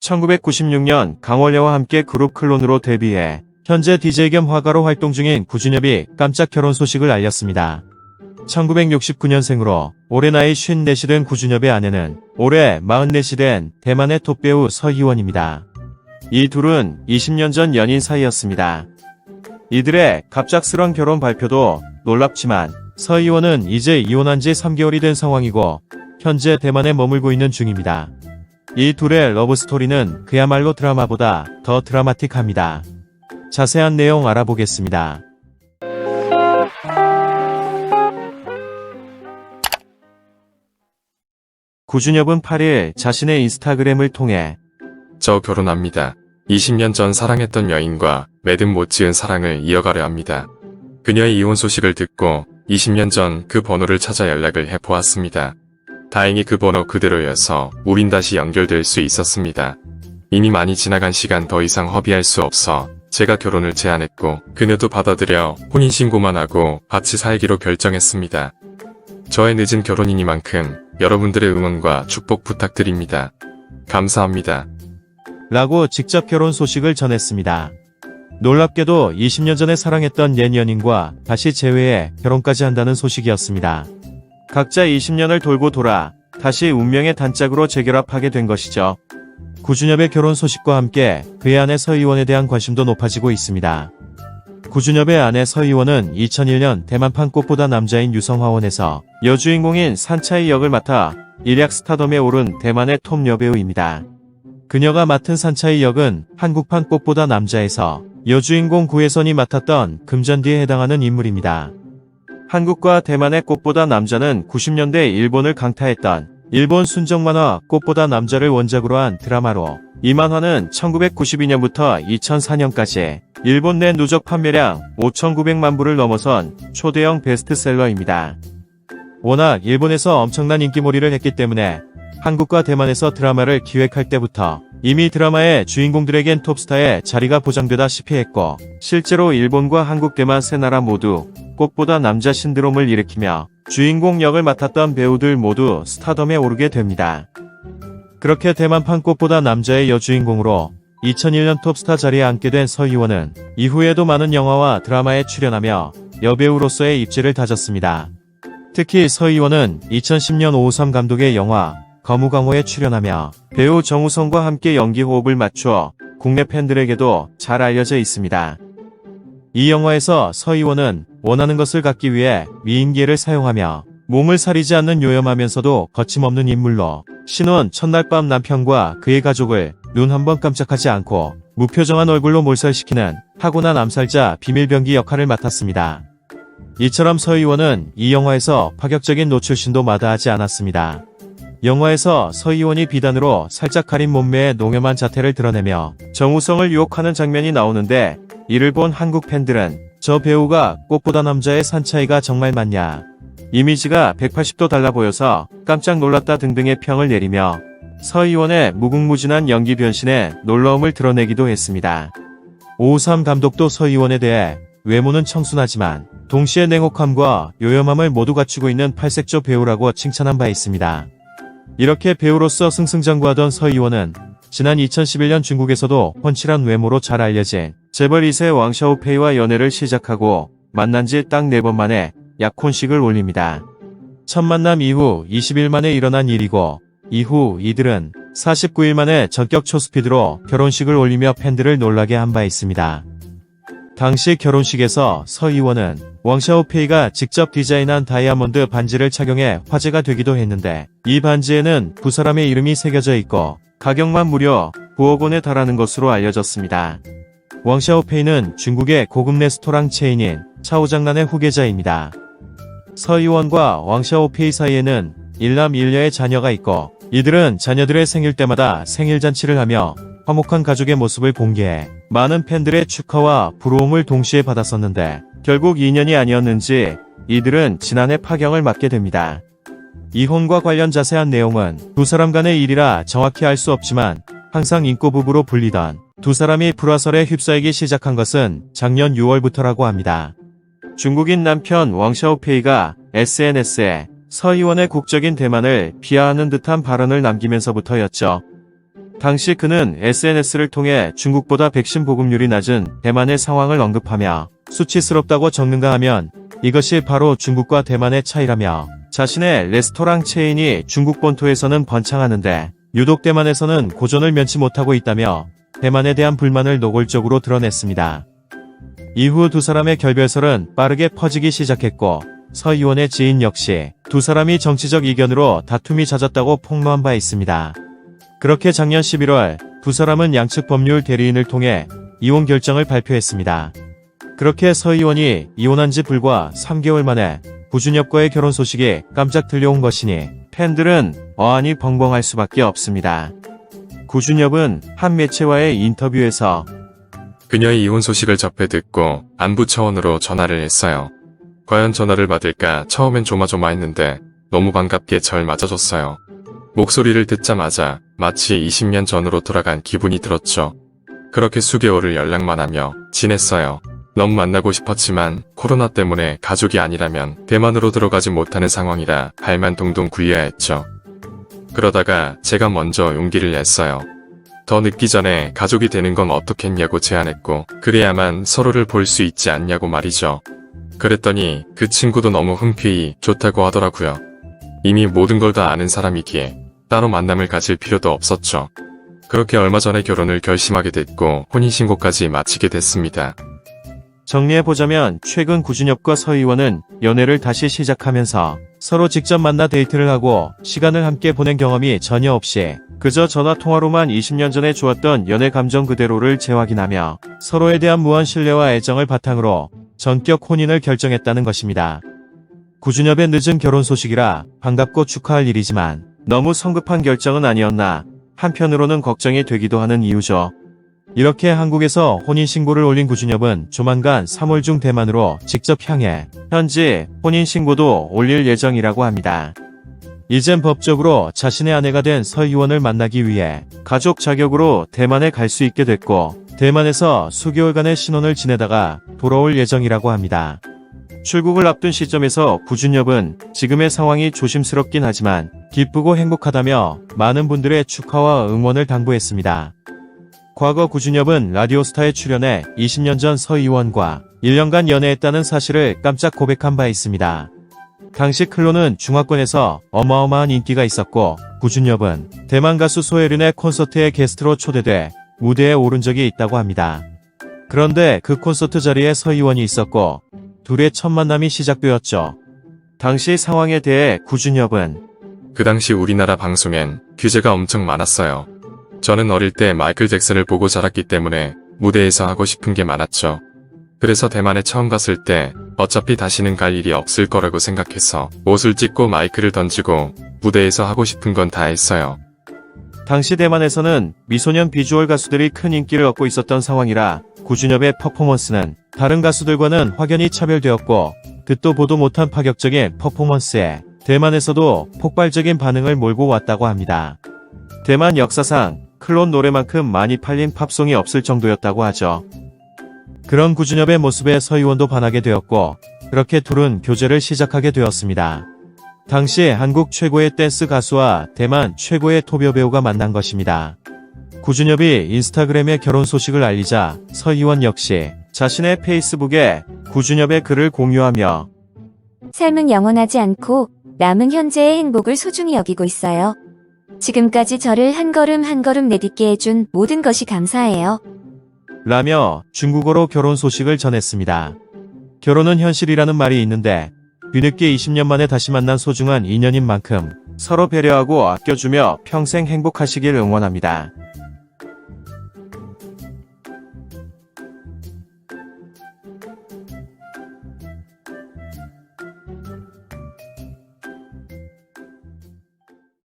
1996년 강원래와 함께 그룹 클론으로 데뷔해 현재 DJ 겸 화가로 활동 중인 구준엽이 깜짝 결혼 소식을 알렸습니다. 1969년생으로 올해 나이 54이 된 구준엽의 아내는 올해 44이 된 대만의 톱배우 서희원입니다. 이 둘은 20년 전 연인 사이였습니다. 이들의 갑작스런 결혼 발표도 놀랍지만 서희원은 이제 이혼한 지 3개월이 된 상황이고 현재 대만에 머물고 있는 중입니다. 이 둘의 러브스토리는 그야말로 드라마보다 더 드라마틱합니다. 자세한 내용 알아보겠습니다. 구준엽은 8일 자신의 인스타그램을 통해 저 결혼합니다. 20년 전 사랑했던 여인과 매듭 못 지은 사랑을 이어가려 합니다. 그녀의 이혼 소식을 듣고 20년 전 그 번호를 찾아 연락을 해보았습니다. 다행히 그 번호 그대로여서 우린 다시 연결될 수 있었습니다. 이미 많이 지나간 시간 더 이상 허비할 수 없어 제가 결혼을 제안했고 그녀도 받아들여 혼인신고만 하고 같이 살기로 결정했습니다. 저의 늦은 결혼이니만큼 여러분들의 응원과 축복 부탁드립니다. 감사합니다. 라고 직접 결혼 소식을 전했습니다. 놀랍게도 20년 전에 사랑했던 옛 연인과 다시 재회해 결혼까지 한다는 소식이었습니다. 각자 20년을 돌고 돌아 다시 운명의 단짝으로 재결합하게 된 것이죠. 구준엽의 결혼 소식과 함께 그의 아내 서희원에 대한 관심도 높아지고 있습니다. 구준엽의 아내 서희원은 2001년 대만판 꽃보다 남자인 유성화원에서 여주인공인 산차이 역을 맡아 일약 스타덤에 오른 대만의 톱 여배우입니다. 그녀가 맡은 산차이 역은 한국판 꽃보다 남자에서 여주인공 구혜선이 맡았던 금잔디에 해당하는 인물입니다. 한국과 대만의 꽃보다 남자는 90년대 일본을 강타했던 일본 순정 만화 꽃보다 남자를 원작으로 한 드라마로 이 만화는 1992년부터 2004년까지 일본 내 누적 판매량 5,900만 부를 넘어선 초대형 베스트셀러입니다. 워낙 일본에서 엄청난 인기몰이를 했기 때문에 한국과 대만에서 드라마를 기획할 때부터 이미 드라마의 주인공들에겐 톱스타의 자리가 보장되다시피 했고 실제로 일본과 한국, 대만 세 나라 모두 꽃보다 남자 신드롬을 일으키며 주인공 역을 맡았던 배우들 모두 스타덤에 오르게 됩니다. 그렇게 대만판 꽃보다 남자의 여주인공으로 2001년 톱스타 자리에 앉게 된 서희원은 이후에도 많은 영화와 드라마에 출연하며 여배우로서의 입지를 다졌습니다. 특히 서희원은 2010년 오우삼 감독의 영화 거무강호에 출연하며 배우 정우성과 함께 연기 호흡을 맞추어 국내 팬들에게도 잘 알려져 있습니다. 이 영화에서 서희원은 원하는 것을 갖기 위해 미인계를 사용하며 몸을 사리지 않는 요염하면서도 거침없는 인물로 신혼 첫날 밤 남편과 그의 가족을 눈 한 번 깜짝하지 않고 무표정한 얼굴로 몰살시키는 타고난 암살자 비밀병기 역할을 맡았습니다. 이처럼 서희원은 이 영화에서 파격적인 노출신도 마다하지 않았습니다. 영화에서 서희원이 비단으로 살짝 가린 몸매의 농염한 자태를 드러내며 정우성을 유혹하는 장면이 나오는데 이를 본 한국 팬들은 저 배우가 꽃보다 남자의 산차이가 정말 맞냐, 이미지가 180도 달라 보여서 깜짝 놀랐다 등등의 평을 내리며 서희원의 무궁무진한 연기 변신에 놀라움을 드러내기도 했습니다. 오우삼 감독도 서희원에 대해 외모는 청순하지만 동시에 냉혹함과 요염함을 모두 갖추고 있는 팔색조 배우라고 칭찬한 바 있습니다. 이렇게 배우로서 승승장구하던 서희원은 지난 2011년 중국에서도 훤칠한 외모로 잘 알려진 재벌 2세 왕샤오페이와 연애를 시작하고 만난 지 딱 4번 만에 약혼식을 올립니다. 첫 만남 이후 20일 만에 일어난 일이고 이후 이들은 49일 만에 전격 초스피드로 결혼식을 올리며 팬들을 놀라게 한 바 있습니다. 당시 결혼식에서 서희원은 왕샤오페이가 직접 디자인한 다이아몬드 반지를 착용해 화제가 되기도 했는데 이 반지에는 두 사람의 이름이 새겨져 있고 가격만 무려 9억 원에 달하는 것으로 알려졌습니다. 왕샤오페이는 중국의 고급 레스토랑 체인인 차오장난의 후계자입니다. 서희원과 왕샤오페이 사이에는 일남 일녀의 자녀가 있고 이들은 자녀들의 생일 때마다 생일잔치를 하며 화목한 가족의 모습을 공개해 많은 팬들의 축하와 부러움을 동시에 받았었는데 결국 2년이 아니었는지 이들은 지난해 파경을 맞게 됩니다. 이혼과 관련 자세한 내용은 두 사람 간의 일이라 정확히 알 수 없지만 항상 인꼬부부로 불리던 두 사람이 불화설에 휩싸이기 시작한 것은 작년 6월부터라고 합니다. 중국인 남편 왕샤오페이가 SNS에 서희원의 국적인 대만을 비하하는 듯한 발언을 남기면서부터였죠. 당시 그는 SNS를 통해 중국보다 백신 보급률이 낮은 대만의 상황을 언급하며 수치스럽다고 적는가 하면 이것이 바로 중국과 대만의 차이라며 자신의 레스토랑 체인이 중국 본토에서는 번창하는데 유독 대만에서는 고전을 면치 못하고 있다며 대만에 대한 불만을 노골적으로 드러냈습니다. 이후 두 사람의 결별설은 빠르게 퍼지기 시작했고 서 의원의 지인 역시 두 사람이 정치적 이견으로 다툼이 잦았다고 폭로한 바 있습니다. 그렇게 작년 11월 두 사람은 양측 법률 대리인을 통해 이혼 결정을 발표했습니다. 그렇게 서 의원이 이혼한 지 불과 3개월 만에 구준엽과의 결혼 소식이 깜짝 들려온 것이니 팬들은 어안이 벙벙할 수밖에 없습니다. 구준엽은 한 매체와의 인터뷰에서 그녀의 이혼 소식을 접해 듣고 안부 차원으로 전화를 했어요. 과연 전화를 받을까 처음엔 조마조마했는데 너무 반갑게 절 맞아줬어요. 목소리를 듣자마자 마치 20년 전으로 돌아간 기분이 들었죠. 그렇게 수개월을 연락만 하며 지냈어요. 너무 만나고 싶었지만 코로나 때문에 가족이 아니라면 대만으로 들어가지 못하는 상황이라 발만 동동 굴려야 했죠. 그러다가 제가 먼저 용기를 냈어요. 더 늦기 전에 가족이 되는 건 어떻겠냐고 제안했고 그래야만 서로를 볼 수 있지 않냐고 말이죠. 그랬더니 그 친구도 너무 흔쾌히 좋다고 하더라고요. 이미 모든 걸 다 아는 사람이기에 따로 만남을 가질 필요도 없었죠. 그렇게 얼마 전에 결혼을 결심하게 됐고 혼인신고까지 마치게 됐습니다. 정리해보자면 최근 구준엽과 서 의원은 연애를 다시 시작하면서 서로 직접 만나 데이트를 하고 시간을 함께 보낸 경험이 전혀 없이 그저 전화통화로만 20년 전에 좋았던 연애 감정 그대로를 재확인하며 서로에 대한 무한 신뢰와 애정을 바탕으로 전격 혼인을 결정했다는 것입니다. 구준엽의 늦은 결혼 소식이라 반갑고 축하할 일이지만 너무 성급한 결정은 아니었나 한편으로는 걱정이 되기도 하는 이유죠. 이렇게 한국에서 혼인신고를 올린 구준엽은 조만간 3월 중 대만으로 직접 향해 현지 혼인신고도 올릴 예정이라고 합니다. 이젠 법적으로 자신의 아내가 된 서 의원을 만나기 위해 가족 자격으로 대만에 갈 수 있게 됐고 대만에서 수개월간의 신혼을 지내다가 돌아올 예정이라고 합니다. 출국을 앞둔 시점에서 구준엽은 지금의 상황이 조심스럽긴 하지만 기쁘고 행복하다며 많은 분들의 축하와 응원을 당부했습니다. 과거 구준엽은 라디오스타에 출연해 20년 전 서 의원과 1년간 연애했다는 사실을 깜짝 고백한 바 있습니다. 당시 클로는 중화권에서 어마어마한 인기가 있었고 구준엽은 대만 가수 소혜륜의 콘서트에 게스트로 초대돼 무대에 오른 적이 있다고 합니다. 그런데 그 콘서트 자리에 서 의원이 있었고 둘의 첫 만남이 시작되었죠. 당시 상황에 대해 구준엽은 그 당시 우리나라 방송엔 규제가 엄청 많았어요. 저는 어릴 때 마이클 잭슨을 보고 자랐기 때문에 무대에서 하고 싶은 게 많았죠. 그래서 대만에 처음 갔을 때 어차피 다시는 갈 일이 없을 거라고 생각해서 옷을 찢고 마이크를 던지고 무대에서 하고 싶은 건 다 했어요. 당시 대만에서는 미소년 비주얼 가수들이 큰 인기를 얻고 있었던 상황이라 구준엽의 퍼포먼스는 다른 가수들과는 확연히 차별되었고 듣도 보도 못한 파격적인 퍼포먼스에 대만에서도 폭발적인 반응을 몰고 왔다고 합니다. 대만 역사상 클론 노래만큼 많이 팔린 팝송이 없을 정도였다고 하죠. 그런 구준엽의 모습에 서 의원도 반하게 되었고 그렇게 둘은 교제를 시작하게 되었습니다. 당시 한국 최고의 댄스 가수와 대만 최고의 토비어 배우가 만난 것입니다. 구준엽이 인스타그램에 결혼 소식을 알리자 서 의원 역시 자신의 페이스북에 구준엽의 글을 공유하며 삶은 영원하지 않고 남은 현재의 행복을 소중히 여기고 있어요. 지금까지 저를 한 걸음 한 걸음 내딛게 해준 모든 것이 감사해요. 라며 중국어로 결혼 소식을 전했습니다. 결혼은 현실이라는 말이 있는데 뒤늦게 20년 만에 다시 만난 소중한 인연인 만큼 서로 배려하고 아껴주며 평생 행복하시길 응원합니다.